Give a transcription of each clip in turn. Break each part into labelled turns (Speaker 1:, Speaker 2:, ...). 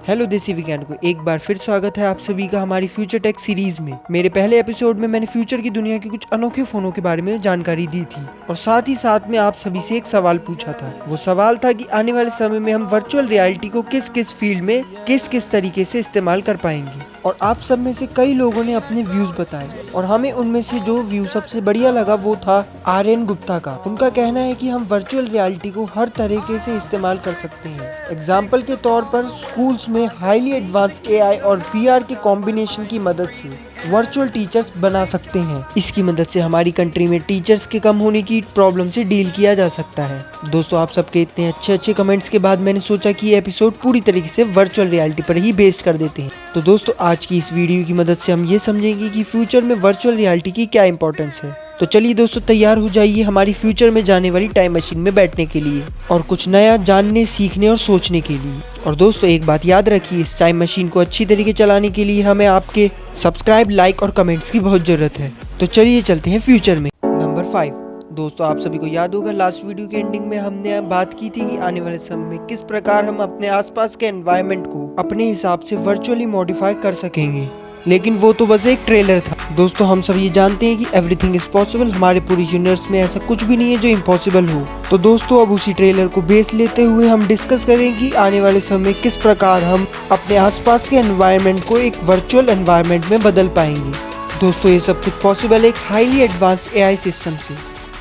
Speaker 1: Hello देसी विज्ञान को एक बार फिर स्वागत है आप सभी का हमारी फ्यूचर टेक सीरीज में। मेरे पहले एपिसोड में मैंने फ्यूचर की दुनिया के कुछ अनोखे फोनों के बारे में जानकारी दी थी और साथ ही साथ में आप सभी से एक सवाल पूछा था। वो सवाल था कि आने वाले समय में हम वर्चुअल रियलिटी को किस किस फील्ड में किस किस तरीके से इस्तेमाल कर पाएंगे। और आप सब में से कई लोगों ने अपने व्यूज बताए और हमें उनमें से जो व्यू सबसे बढ़िया लगा वो था आर्यन गुप्ता का। उनका कहना है कि हम वर्चुअल रियलिटी को हर तरीके से इस्तेमाल कर सकते हैं। एग्जाम्पल के तौर पर स्कूल्स में हाईली एडवांस एआई और वीआर के कॉम्बिनेशन की मदद से वर्चुअल टीचर्स बना सकते हैं। इसकी मदद से हमारी कंट्री में टीचर्स के कम होने की प्रॉब्लम से डील किया जा सकता है। दोस्तों, आप सबके इतने अच्छे कमेंट्स के बाद मैंने सोचा कि ये एपिसोड पूरी तरीके से वर्चुअल रियलिटी पर ही बेस्ड कर देते हैं। तो दोस्तों, आज की इस वीडियो की मदद से हम ये समझेंगे कि फ्यूचर में वर्चुअल रियलिटी की क्या इंपॉर्टेंस है। तो चलिए दोस्तों, तैयार हो जाइए हमारी फ्यूचर में जाने वाली टाइम मशीन में बैठने के लिए और कुछ नया जानने, सीखने और सोचने के लिए। और दोस्तों, एक बात याद रखिए, इस टाइम मशीन को अच्छी तरीके चलाने के लिए हमें आपके सब्सक्राइब, लाइक और कमेंट्स की बहुत जरूरत है। तो चलिए चलते हैं फ्यूचर में। नंबर 5। दोस्तों, आप सभी को याद होगा लास्ट वीडियो के एंडिंग में हमने बात की थी कि आने वाले समय में किस प्रकार हम अपने आसपास के एनवायरनमेंट को अपने हिसाब से वर्चुअली मॉडिफाई कर सकेंगे, लेकिन वो तो बस एक ट्रेलर था। दोस्तों, हम सब ये जानते हैं कि एवरीथिंग इज पॉसिबल। हमारे पूरे यूनिवर्स में ऐसा कुछ भी नहीं है जो इम्पॉसिबल हो। तो दोस्तों, अब उसी ट्रेलर को बेस लेते हुए हम डिस्कस करें कि आने वाले समय में किस प्रकार हम अपने आसपास के एनवायरनमेंट को एक वर्चुअल एनवायरनमेंट में बदल पाएंगे। दोस्तों, ये सब कुछ पॉसिबल एक हाईली एडवांस्ड एआई सिस्टम से,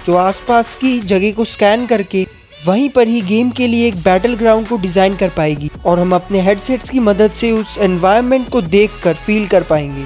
Speaker 1: जो आसपास की जगह को स्कैन करके वहीं पर ही गेम के लिए एक बैटल ग्राउंड को डिजाइन कर पाएगी और हम अपने हेडसेट्स की मदद से उस एनवायरनमेंट को देखकर फील कर पाएंगे।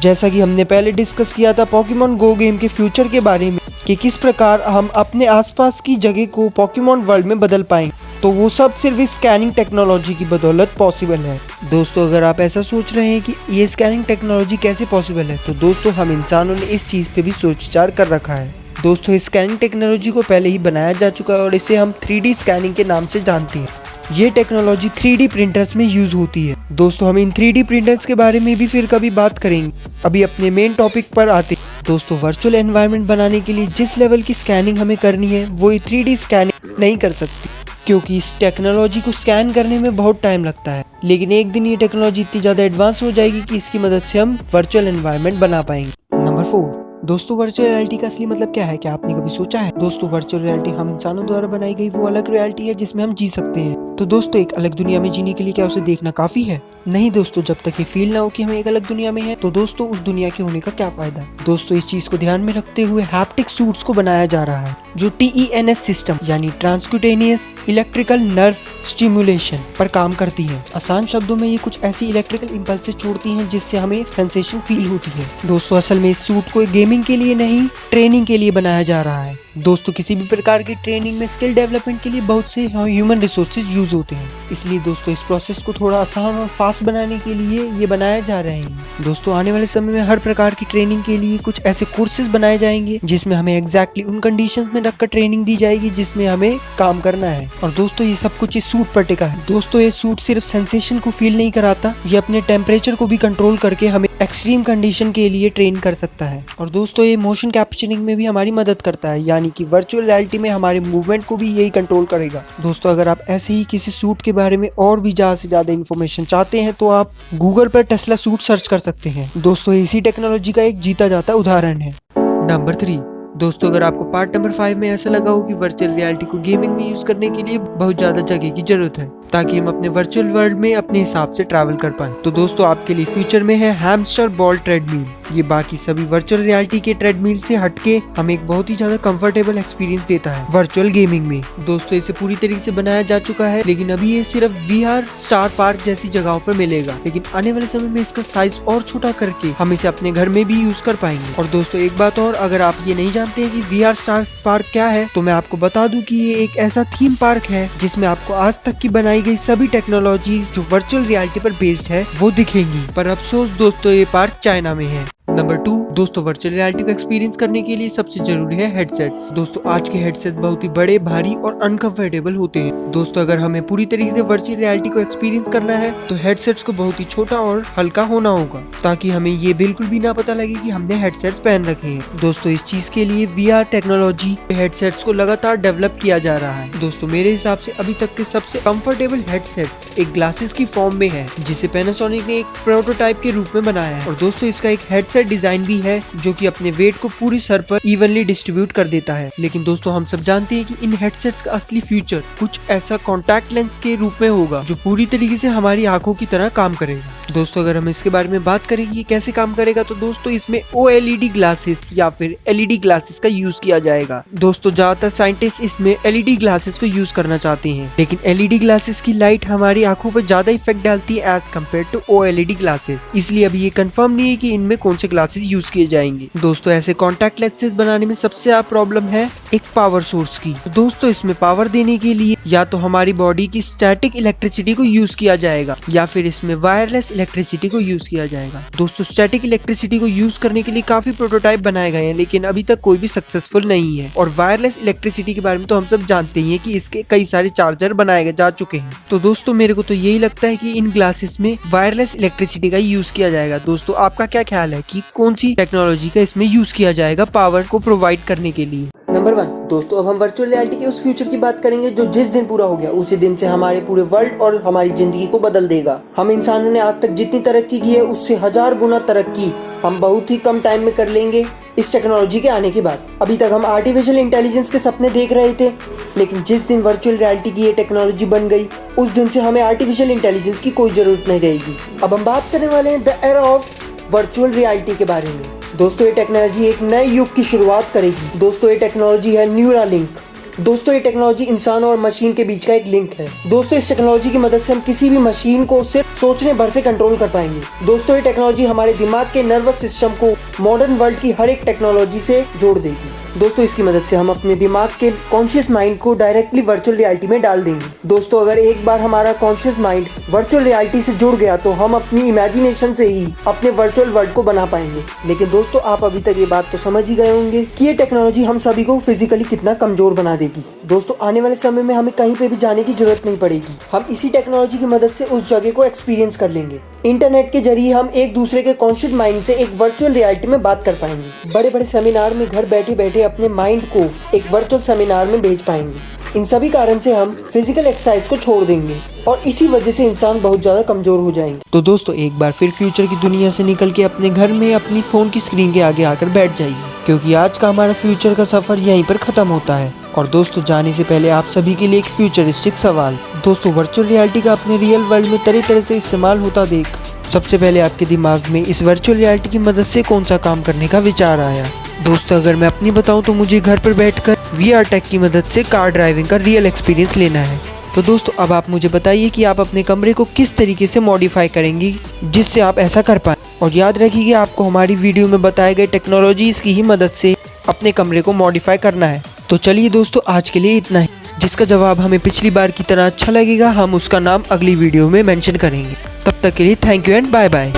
Speaker 1: जैसा कि हमने पहले डिस्कस किया था पोकेमॉन गो गेम के फ्यूचर के बारे में कि किस प्रकार हम अपने आसपास की जगह को पोकेमॉन वर्ल्ड में बदल पाएंगे, तो वो सब सिर्फ इस स्कैनिंग टेक्नोलॉजी की बदौलत पॉसिबल है। दोस्तों, अगर आप ऐसा सोच रहे हैं कि ये स्कैनिंग टेक्नोलॉजी कैसे पॉसिबल है, तो दोस्तों हम इंसानों ने इस चीज़ पे भी सोच विचार कर रखा है। दोस्तों, इस स्कैनिंग टेक्नोलॉजी को पहले ही बनाया जा चुका है और इसे हम 3D स्कैनिंग के नाम से जानते हैं। ये टेक्नोलॉजी 3D प्रिंटर्स में यूज होती है। दोस्तों, हम इन 3D प्रिंटर्स के बारे में भी फिर कभी बात करेंगे। अभी अपने मेन टॉपिक पर आते हैं। दोस्तों, वर्चुअल एनवायरनमेंट बनाने के लिए जिस लेवल की स्कैनिंग हमें करनी है वो ये 3D स्कैनिंग नहीं कर सकती, क्योंकि इस टेक्नोलॉजी को स्कैन करने में बहुत टाइम लगता है। लेकिन एक दिन ये टेक्नोलॉजी इतनी ज़्यादा एडवांस हो जाएगी कि इसकी मदद से हम वर्चुअल एनवायरनमेंट बना पाएंगे। नंबर 4। दोस्तों, वर्चुअल रियलिटी का असली मतलब क्या है, क्या आपने कभी सोचा है? दोस्तों, वर्चुअल रियलिटी हम इंसानों द्वारा बनाई गई वो अलग रियलिटी है जिसमें हम जी सकते हैं। तो दोस्तों, एक अलग दुनिया में जीने के लिए क्या उसे देखना काफी है? नहीं दोस्तों, जब तक ये फील ना हो कि हम एक अलग दुनिया में हैं, तो दोस्तों उस दुनिया के होने का क्या फायदा? दोस्तों, इस चीज को ध्यान में रखते हुए हैप्टिक सूट्स को बनाया जा रहा है, जो TENS सिस्टम यानी ट्रांसक्यूटेनियस इलेक्ट्रिकल नर्व स्टिमुलेशन पर काम करती है। आसान शब्दों में ये कुछ ऐसी इलेक्ट्रिकल इम्पल्सेस छोड़ती हैं जिससे हमें सेंसेशन फील होती है। दोस्तों, असल में इस सूट को गेमिंग के लिए नहीं, ट्रेनिंग के लिए बनाया जा रहा है। दोस्तों, किसी भी प्रकार की ट्रेनिंग में स्किल डेवलपमेंट के लिए बहुत से ह्यूमन रिसोर्सेज यूज होते हैं। इसलिए दोस्तों, इस प्रोसेस को थोड़ा आसान और फास्ट बनाने के लिए ये बनाया जा रहे हैं। दोस्तों, आने वाले समय में हर प्रकार की ट्रेनिंग के लिए कुछ ऐसे कोर्सेज बनाए जाएंगे जिसमें हमें एग्जैक्टली उन कंडीशंस में रखकर ट्रेनिंग दी जाएगी जिसमें हमें काम करना है। और दोस्तों, ये सब कुछ इस सूट पर टिका है। दोस्तों, ये सूट सिर्फ सेंसेशन को फील नहीं कराता, ये अपने टेम्परेचर को भी कंट्रोल करके हमें एक्सट्रीम कंडीशन के लिए ट्रेन कर सकता है। और दोस्तों, ये मोशन कैप्चरिंग में भी हमारी मदद करता है, यानी कि वर्चुअल रियलिटी में हमारे मूवमेंट को भी यही कंट्रोल करेगा। दोस्तों, अगर आप ऐसे ही किसी सूट के बारे में और भी ज्यादा से ज्यादा इन्फॉर्मेशन चाहते हैं तो आप गूगल पर टेस्ला सूट सर्च कर सकते हैं। दोस्तों, इसी टेक्नोलॉजी का एक जीता जाता उदाहरण है। नंबर 3। दोस्तों, अगर आपको पार्ट नंबर 5 में ऐसा लगा हो कि वर्चुअल रियलिटी को गेमिंग में यूज करने के लिए बहुत ज्यादा जगह की जरूरत है ताकि हम अपने वर्चुअल वर्ल्ड में अपने हिसाब से ट्रैवल कर पाएं, तो दोस्तों आपके लिए फ्यूचर में है हैमस्टर बॉल ट्रेडमिल। ये बाकी सभी वर्चुअल रियलिटी के ट्रेडमिल से हटके हमें एक बहुत ही ज्यादा कंफर्टेबल एक्सपीरियंस देता है वर्चुअल गेमिंग में। दोस्तों, इसे पूरी तरीके से बनाया जा चुका है, लेकिन अभी ये सिर्फ VR स्टार पार्क जैसी जगहों पर मिलेगा। लेकिन आने वाले समय में इसका साइज और छोटा करके हम इसे अपने घर में भी यूज कर पाएंगे। और दोस्तों, एक बात और, अगर आप ये नहीं जानते हैं कि VR स्टार पार्क क्या है, तो मैं आपको बता दूं कि ये एक ऐसा थीम पार्क है जिसमें आपको आज तक की बनाई गई सभी टेक्नोलॉजीज जो वर्चुअल रियलिटी पर बेस्ड है वो दिखेंगी। पर अफसोस दोस्तों, ये पार्क चाइना में है। नंबर 2 दोस्तों, वर्चुअल रियलिटी का एक्सपीरियंस करने के लिए सबसे जरूरी है हेडसेट्स। दोस्तों आज के हेडसेट बहुत ही बड़े, भारी और अनकंफर्टेबल होते हैं। दोस्तों अगर हमें पूरी तरीके से वर्चुअल रियलिटी को एक्सपीरियंस करना है तो हेडसेट्स को बहुत ही छोटा और हल्का होना होगा, ताकि हमें ये बिल्कुल भी ना पता लगे कि हमने हेडसेट्स पहन रखे हैं। दोस्तों इस चीज के लिए VR टेक्नोलॉजी हेडसेट्स को लगातार डेवलप किया जा रहा है। दोस्तों मेरे हिसाब से अभी तक के सबसे कंफर्टेबल हेडसेट एक ग्लासेस की फॉर्म में है, जिसे पैनासोनिक ने एक प्रोटोटाइप के रूप में बनाया है। और दोस्तों इसका एक हेडसेट डिजाइन भी है जो कि अपने वेट को पूरी सर पर इवनली डिस्ट्रीब्यूट कर देता है। लेकिन दोस्तों हम सब जानते हैं कि इन हेडसेट्स का असली फ्यूचर कुछ ऐसा कॉन्टैक्ट लेंस के रूप में होगा जो पूरी तरीके से हमारी आंखों की तरह काम करेगा। दोस्तों अगर हम इसके बारे में बात करें कि ये कैसे काम करेगा, तो दोस्तों इसमें OLED ग्लासेस या फिर LED ग्लासेस का यूज किया जाएगा। दोस्तों ज्यादातर साइंटिस्ट इसमें LED ग्लासेस को यूज करना चाहते हैं, लेकिन LED ग्लासेस की लाइट हमारी आंखों पर ज्यादा इफेक्ट डालती है as compare to OLED glasses, इसलिए अभी ये कंफर्म नहीं है कि इनमें कौन से ग्लासेस यूज किए जाएंगे। दोस्तों ऐसे कॉन्टैक्ट लेंसेज बनाने में सबसे ज्यादा प्रॉब्लम है एक पावर सोर्स की। दोस्तों इसमें पावर देने के लिए या तो हमारी बॉडी की स्टैटिक इलेक्ट्रिसिटी को यूज किया जाएगा या फिर इसमें वायरलेस इलेक्ट्रिसिटी को यूज किया जाएगा। दोस्तों स्टैटिक इलेक्ट्रिसिटी को यूज करने के लिए काफी प्रोटोटाइप बनाए गए हैं, लेकिन अभी तक कोई भी सक्सेसफुल नहीं है। और वायरलेस इलेक्ट्रिसिटी के बारे में तो हम सब जानते ही हैं कि इसके कई सारे चार्जर बनाए जा चुके हैं। तो दोस्तों मेरे को तो यही लगता है कि इन ग्लासेस में वायरलेस इलेक्ट्रिसिटी का यूज किया जाएगा। दोस्तों आपका क्या ख्याल है कि कौन सी टेक्नोलॉजी का इसमें यूज किया जाएगा पावर को प्रोवाइड करने के लिए?
Speaker 2: नंबर 1 दोस्तों, अब हम वर्चुअल रियलिटी के उस फ्यूचर की बात करेंगे जो जिस दिन पूरा हो गया उसी दिन से हमारे पूरे वर्ल्ड और हमारी जिंदगी को बदल देगा। हम इंसानों ने आज तक जितनी तरक्की की है उससे 1000 गुना तरक्की हम बहुत ही कम टाइम में कर लेंगे इस टेक्नोलॉजी के आने के बाद। अभी तक हम आर्टिफिशियल इंटेलिजेंस के सपने देख रहे थे, लेकिन जिस दिन वर्चुअल रियलिटी की ये टेक्नोलॉजी बन गई उस दिन से हमें आर्टिफिशियल इंटेलिजेंस की कोई जरूरत नहीं रहेगी। अब हम बात करने वाले हैं the era of virtual reality के बारे में। दोस्तों ये टेक्नोलॉजी एक नए युग की शुरुआत करेगी। दोस्तों ये टेक्नोलॉजी है न्यूरालिंक। दोस्तों ये टेक्नोलॉजी इंसान और मशीन के बीच का एक लिंक है। दोस्तों इस टेक्नोलॉजी की मदद से हम किसी भी मशीन को सिर्फ सोचने भर से कंट्रोल कर पाएंगे। दोस्तों ये टेक्नोलॉजी हमारे दिमाग के नर्वस सिस्टम को मॉडर्न वर्ल्ड की हर एक टेक्नोलॉजी से जोड़ देगी। दोस्तों इसकी मदद से हम अपने दिमाग के कॉन्शियस माइंड को डायरेक्टली वर्चुअल रियलिटी में डाल देंगे। दोस्तों अगर एक बार हमारा कॉन्शियस माइंड वर्चुअल रियलिटी से जुड़ गया तो हम अपनी इमेजिनेशन से ही अपने वर्चुअल वर्ल्ड को बना पाएंगे। लेकिन दोस्तों आप अभी तक ये बात तो समझ ही गए होंगे कि ये टेक्नोलॉजी हम सभी को फिजिकली कितना कमजोर बना देगी। दोस्तों आने वाले समय में हमें कहीं पे भी जाने की जरूरत नहीं पड़ेगी। हम इसी टेक्नोलॉजी की मदद से उस जगह को एक्सपीरियंस कर लेंगे। इंटरनेट के जरिए हम एक दूसरे के कॉन्शियस माइंड से एक वर्चुअल रियलिटी में बात कर पाएंगे। बड़े बड़े सेमिनार में घर बैठे बैठे अपने माइंड को एक वर्चुअल सेमिनार में भेज पाएंगे। इन सभी कारण से हम फिजिकल एक्सरसाइज को छोड़ देंगे और इसी वजह से इंसान बहुत ज्यादा कमजोर हो जाएंगे।
Speaker 1: तो दोस्तों एक बार फिर फ्यूचर की दुनिया से निकल के अपने घर में अपनी फोन की स्क्रीन के आगे आकर बैठ जाइए, क्योंकि आज का हमारा फ्यूचर का सफर यहीं पर खत्म होता है। और दोस्तों जाने से पहले आप सभी के लिए एक फ्यूचरिस्टिक सवाल। दोस्तों वर्चुअल रियलिटी का अपने रियल वर्ल्ड में तरह तरह से इस्तेमाल होता देख सबसे पहले आपके दिमाग में इस वर्चुअल रियलिटी की मदद से कौन सा काम करने का विचार आया? दोस्तों अगर मैं अपनी बताऊं तो मुझे घर पर बैठकर VR टेक की मदद से कार ड्राइविंग का रियल एक्सपीरियंस लेना है। तो दोस्तों अब आप मुझे बताइए कि आप अपने कमरे को किस तरीके से मॉडिफाई करेंगी जिससे आप ऐसा कर पाएं। और याद रखिए आपको हमारी वीडियो में बताए गए टेक्नोलॉजीज की ही मदद से अपने कमरे को मॉडिफाई करना है। तो चलिए दोस्तों आज के लिए इतना ही। जिसका जवाब हमें पिछली बार की तरह अच्छा लगेगा हम उसका नाम अगली वीडियो में मेंशन करेंगे। तब तक के लिए thank you and bye bye.